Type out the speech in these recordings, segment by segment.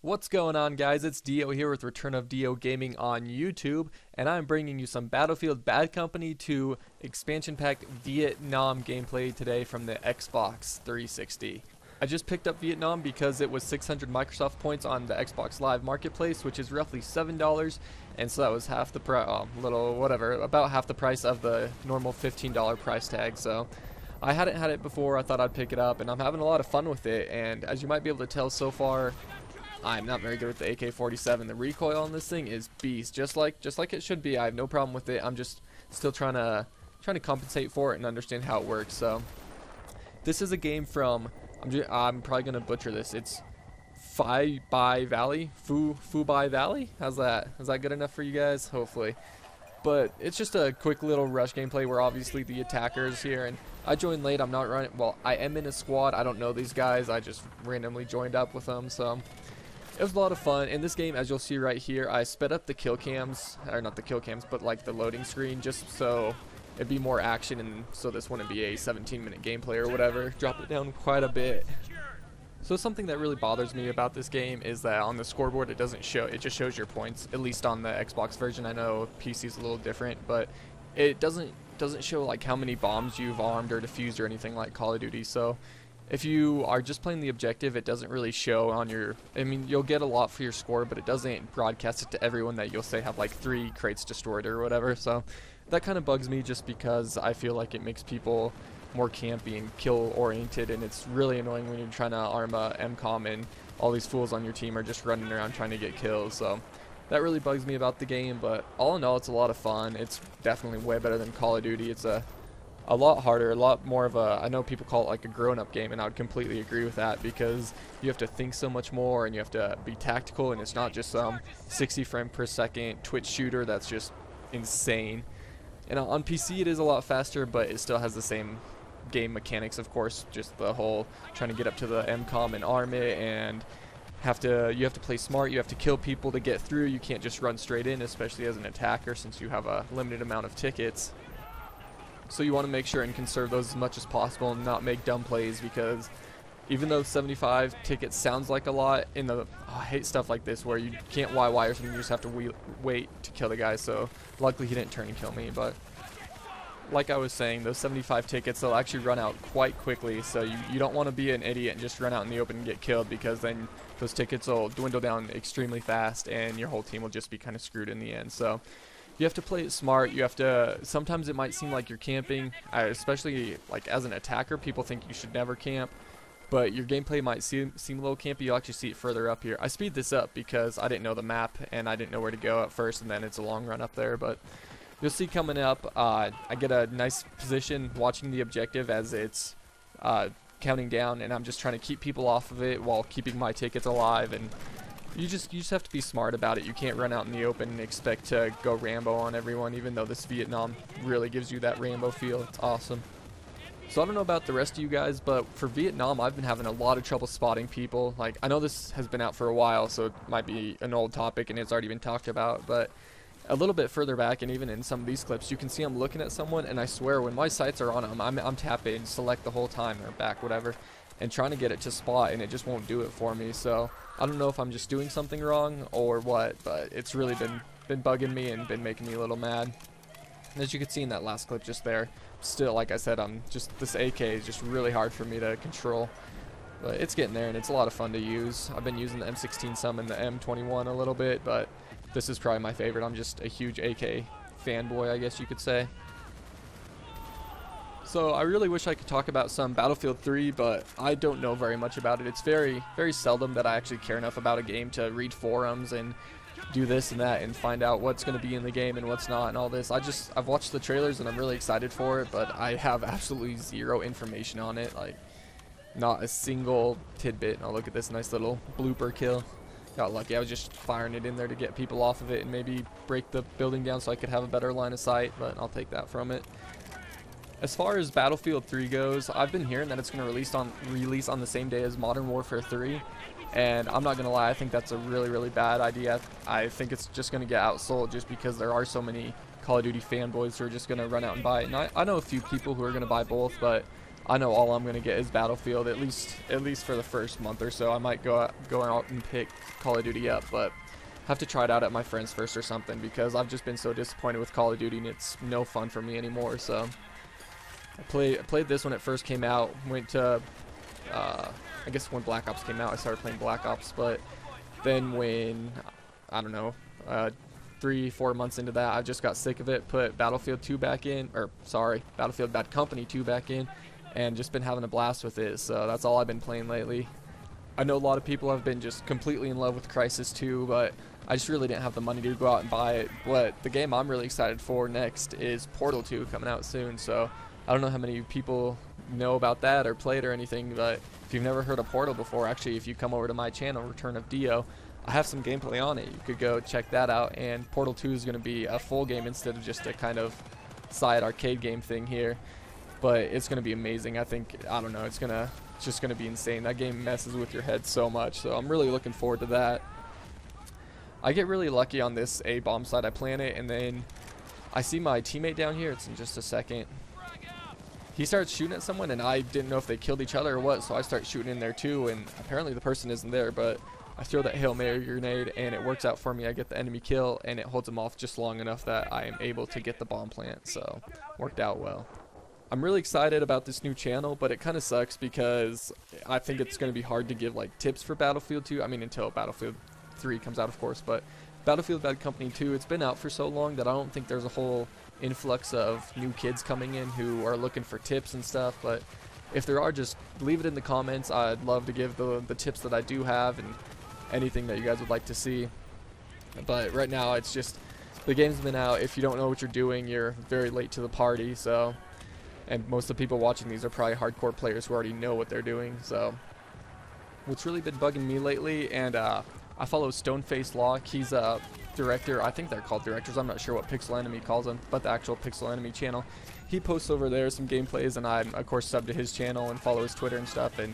What's going on, guys? It's Dio here with Return of Dio Gaming on YouTube, and I'm bringing you some Battlefield Bad Company 2 expansion pack Vietnam gameplay today from the Xbox 360. I just picked up Vietnam because it was 600 Microsoft points on the Xbox Live Marketplace, which is roughly $7, and so that was half the price, about half the price of the normal $15 price tag. So I hadn't had it before. I thought I'd pick it up, and I'm having a lot of fun with it. And as you might be able to tell so far, I'm not very good with the AK-47. The recoil on this thing is beast, just like it should be. I have no problem with it. I'm just still trying to compensate for it and understand how it works. So this is a game from, I'm probably gonna butcher this. It's Phu Bai Valley, Phu Bai Valley. How's that? Is that good enough for you guys? Hopefully. But it's just a quick little rush gameplay. We're obviously the attackers here, and I joined late. I'm not running. Well, I am in a squad. I don't know these guys. I just randomly joined up with them. So it was a lot of fun. In this game, as you'll see right here, I sped up the kill cams, or not the kill cams, but like the loading screen, just so it'd be more action, and so this wouldn't be a 17-minute gameplay or whatever. Dropped it down quite a bit. So something that really bothers me about this game is that on the scoreboard it doesn't show, it just shows your points, at least on the Xbox version. I know PC is a little different, but it doesn't show like how many bombs you've armed or defused or anything like Call of Duty. So if you are just playing the objective, it doesn't really show on your, I mean, you'll get a lot for your score, but it doesn't broadcast it to everyone that you'll say have like 3 crates destroyed or whatever. So that kind of bugs me, just because I feel like it makes people more campy and kill oriented, and it's really annoying when you're trying to arm a MCOM and all these fools on your team are just running around trying to get kills. So that really bugs me about the game, but all in all, it's a lot of fun. It's definitely way better than Call of Duty. It's a lot harder, a lot more of a, I know people call it like a grown-up game, and I would completely agree with that, because you have to think so much more and you have to be tactical, and it's not just some 60 frame per second Twitch shooter that's just insane. And on PC it is a lot faster, but it still has the same game mechanics, of course, just the whole trying to get up to the MCOM and arm it, and you have to play smart. You have to kill people to get through. You can't just run straight in, especially as an attacker, since you have a limited amount of tickets. So you want to make sure and conserve those as much as possible and not make dumb plays, because even though 75 tickets sounds like a lot, I hate stuff like this where you can't YY or something, you just have to wait to kill the guy. So luckily he didn't turn and kill me, but like I was saying, those 75 tickets, they'll actually run out quite quickly. So you don't want to be an idiot and just run out in the open and get killed, because then those tickets will dwindle down extremely fast and your whole team will just be kind of screwed in the end. So you have to play it smart. You have to, sometimes it might seem like you're camping, especially like as an attacker. People think you should never camp, but your gameplay might seem a little campy. You'll actually see it further up here. I speed this up because I didn't know the map and I didn't know where to go at first, and then it's a long run up there. But you'll see coming up, I get a nice position watching the objective as it's counting down, and I'm just trying to keep people off of it while keeping my tickets alive. And you just have to be smart about it. You can't run out in the open and expect to go Rambo on everyone, even though this Vietnam really gives you that Rambo feel. It's awesome. So I don't know about the rest of you guys, but for Vietnam, I've been having a lot of trouble spotting people. Like, I know this has been out for a while, so it might be an old topic and it's already been talked about, but a little bit further back, and even in some of these clips, you can see I'm looking at someone, and I swear when my sights are on them, I'm tapping select the whole time, or back, whatever, and trying to get it to spot, and it just won't do it for me. So I don't know if I'm just doing something wrong or what, but it's really been bugging me and been making me a little mad. And as you can see in that last clip just there, still, like I said, this AK is just really hard for me to control. But it's getting there, and it's a lot of fun to use. I've been using the M16 some and the M21 a little bit, but this is probably my favorite. I'm just a huge AK fanboy, I guess you could say. So I really wish I could talk about some Battlefield 3, but I don't know very much about it. It's very, very seldom that I actually care enough about a game to read forums and do this and that and find out what's going to be in the game and what's not and all this. I've watched the trailers and I'm really excited for it, but I have absolutely zero information on it. Like, not a single tidbit. Now look at this nice little blooper kill. Got lucky. I was just firing it in there to get people off of it and maybe break the building down so I could have a better line of sight, but I'll take that from it. As far as Battlefield 3 goes, I've been hearing that it's going to release on the same day as Modern Warfare 3, and I'm not going to lie, I think that's a really, really bad idea. I think it's just going to get outsold just because there are so many Call of Duty fanboys who are just going to run out and buy it. And I know a few people who are going to buy both, but I know all I'm gonna get is Battlefield, at least for the first month or so. I might go out and pick Call of Duty up, but have to try it out at my friend's first or something, because I've just been so disappointed with Call of Duty and it's no fun for me anymore. So I played this when it first came out. Went to I guess when Black Ops came out, I started playing Black Ops, but then when, I don't know, 3-4 months into that, I just got sick of it, put Battlefield 2 back in, or sorry, Battlefield Bad Company 2 back in, and just been having a blast with it. So that's all I've been playing lately. I know a lot of people have been just completely in love with Crysis 2, but I just really didn't have the money to go out and buy it. But the game I'm really excited for next is Portal 2 coming out soon. So I don't know how many people know about that or play it or anything, but if you've never heard of Portal before, actually, if you come over to my channel, ReturnOfDeeO, I have some gameplay on it. You could go check that out, and Portal 2 is going to be a full game instead of just a kind of side arcade game thing here. But it's going to be amazing. I don't know, it's just going to be insane. That game messes with your head so much, so I'm really looking forward to that. I get really lucky on this A-bomb side. I plant it, and then I see my teammate down here. It's in just a second. He starts shooting at someone, and I didn't know if they killed each other or what, so I start shooting in there too, and apparently the person isn't there, but I throw that Hail Mary grenade, and it works out for me. I get the enemy kill, and it holds them off just long enough that I am able to get the bomb plant, so worked out well. I'm really excited about this new channel, but it kind of sucks because I think it's going to be hard to give like tips for Battlefield 2. I mean, until Battlefield 3 comes out, of course, but Battlefield Bad Company 2, it's been out for so long that I don't think there's a whole influx of new kids coming in who are looking for tips and stuff. But if there are, just leave it in the comments. I'd love to give the tips that I do have and anything that you guys would like to see. But right now, it's just the game's been out. If you don't know what you're doing, you're very late to the party. So, and most of the people watching these are probably hardcore players who already know what they're doing. So what's really been bugging me lately, and I follow Stoneface Lock. He's a director. I think they're called directors. I'm not sure what Pixel Enemy calls them, but the actual Pixel Enemy channel. He posts over there some gameplays, and I'm of course subbed to his channel and follow his Twitter and stuff. And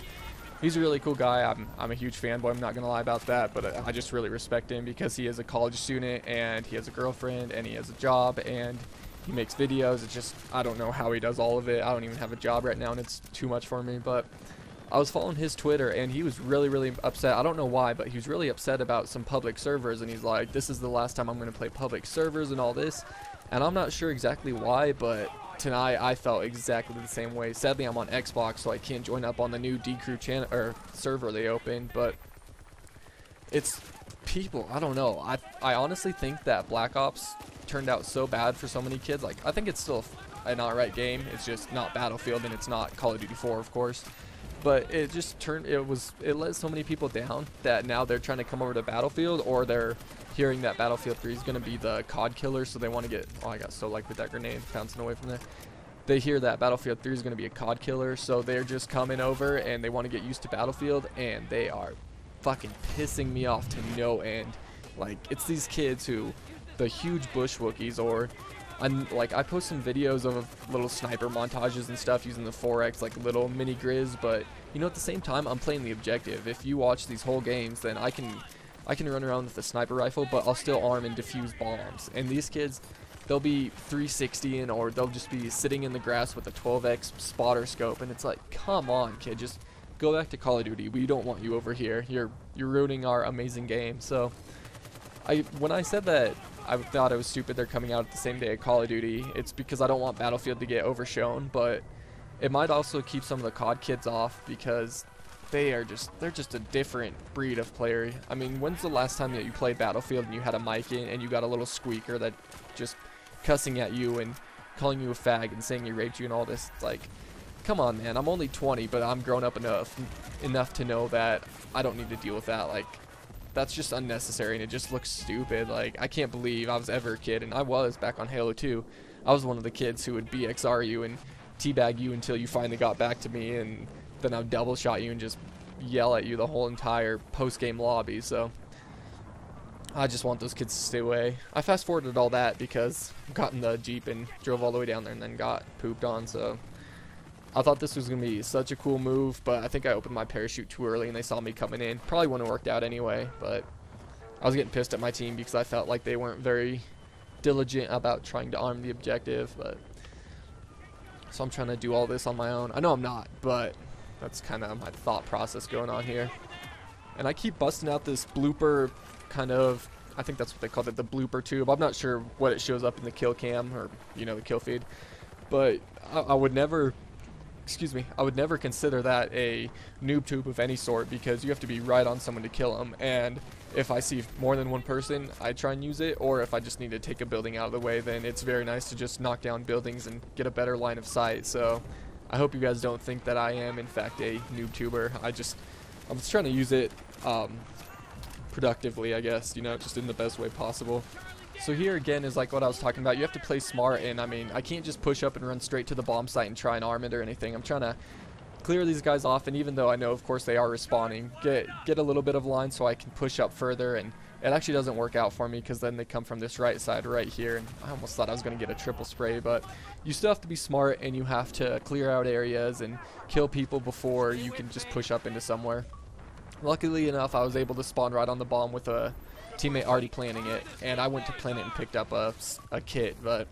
he's a really cool guy. I'm a huge fanboy. I'm not gonna lie about that, but I just really respect him because he is a college student and he has a girlfriend and he has a job and he makes videos. It's just, I don't know how he does all of it. I don't even have a job right now, and it's too much for me. But I was following his Twitter, and he was really upset. I don't know why, but he was really upset about some public servers, and he's like, this is the last time I'm going to play public servers and all this. And I'm not sure exactly why, but tonight I felt exactly the same way. Sadly, I'm on Xbox, so I can't join up on the new D-Crew channel or server they opened, but it's people, I don't know. I honestly think that Black Ops turned out so bad for so many kids. Like, I think it's still an alright game. It's just not Battlefield, and it's not Call of Duty 4, of course. But it just it let so many people down that now they're trying to come over to Battlefield, or they're hearing that Battlefield 3 is going to be the COD killer, so they want to get, oh, I got so like with that grenade bouncing away from there. They hear that Battlefield 3 is going to be a COD killer, so they're just coming over and they want to get used to Battlefield, and they are fucking pissing me off to no end. Like, it's these kids who, the huge bushwookies, or I post some videos of little sniper montages and stuff using the 4X, like little mini grizz, but you know, at the same time, I'm playing the objective. If you watch these whole games, then I can run around with a sniper rifle, but I'll still arm and defuse bombs. And these kids, they'll be 360ing, or they'll just be sitting in the grass with a 12X spotter scope, and it's like, come on, kid, just go back to Call of Duty. We don't want you over here. You're ruining our amazing game. So when I said that I thought it was stupid they're coming out at the same day of Call of Duty, it's because I don't want Battlefield to get overshown, but it might also keep some of the COD kids off because they're just a different breed of player. I mean, when's the last time that you played Battlefield and you had a mic in and you got a little squeaker that just cussing at you and calling you a fag and saying he raped you and all this? It's like, come on, man. I'm only 20, but I'm grown up enough to know that I don't need to deal with that. Like, that's just unnecessary, and it just looks stupid. Like, I can't believe I was ever a kid, and I was back on Halo 2. I was one of the kids who would BXR you and teabag you until you finally got back to me, and then I'd double shot you and just yell at you the whole entire post-game lobby. So I just want those kids to stay away. I fast forwarded all that because I got in the Jeep and drove all the way down there and then got pooped on. So I thought this was going to be such a cool move, but I think I opened my parachute too early and they saw me coming in. Probably wouldn't have worked out anyway, but I was getting pissed at my team because I felt like they weren't very diligent about trying to arm the objective. But So I'm trying to do all this on my own. I know I'm not, but that's kind of my thought process going on here. And I keep busting out this blooper kind of, I think that's what they called it, the blooper tube. I'm not sure what it shows up in the kill cam or, you know, the kill feed. But I would never, excuse me, I would never consider that a noob tube of any sort, because you have to be right on someone to kill them. And if I see more than one person, I try and use it. Or if I just need to take a building out of the way, then it's very nice to just knock down buildings and get a better line of sight. So I hope you guys don't think that I am in fact a noob tuber. I'm just trying to use it productively, I guess, you know, just in the best way possible. So here again is like what I was talking about. You have to play smart, and I mean, I can't just push up and run straight to the bomb site and try and arm it or anything. I'm trying to clear these guys off, and even though I know of course they are respawning, get a little bit of line so I can push up further. And it actually doesn't work out for me, because then they come from this right side right here, and I almost thought I was going to get a triple spray. But you still have to be smart, and you have to clear out areas and kill people before you can just push up into somewhere. Luckily enough, I was able to spawn right on the bomb with a teammate already planning it, and I went to plant it and picked up a kit. But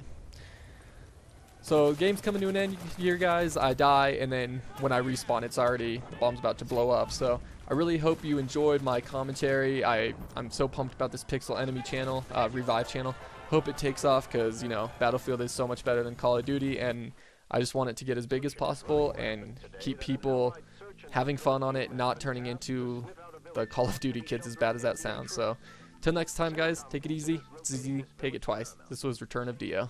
so game's coming to an end here, guys. I die, and then when I respawn, the bomb's about to blow up. So I really hope you enjoyed my commentary. I'm so pumped about this Pixel Enemy channel, Revive channel. Hope it takes off, because, you know, Battlefield is so much better than Call of Duty, and I just want it to get as big as possible and keep people having fun on it, not turning into the Call of Duty kids, as bad as that sounds. So till next time, guys, take it easy. It's easy, take it twice. This was Return of Dio.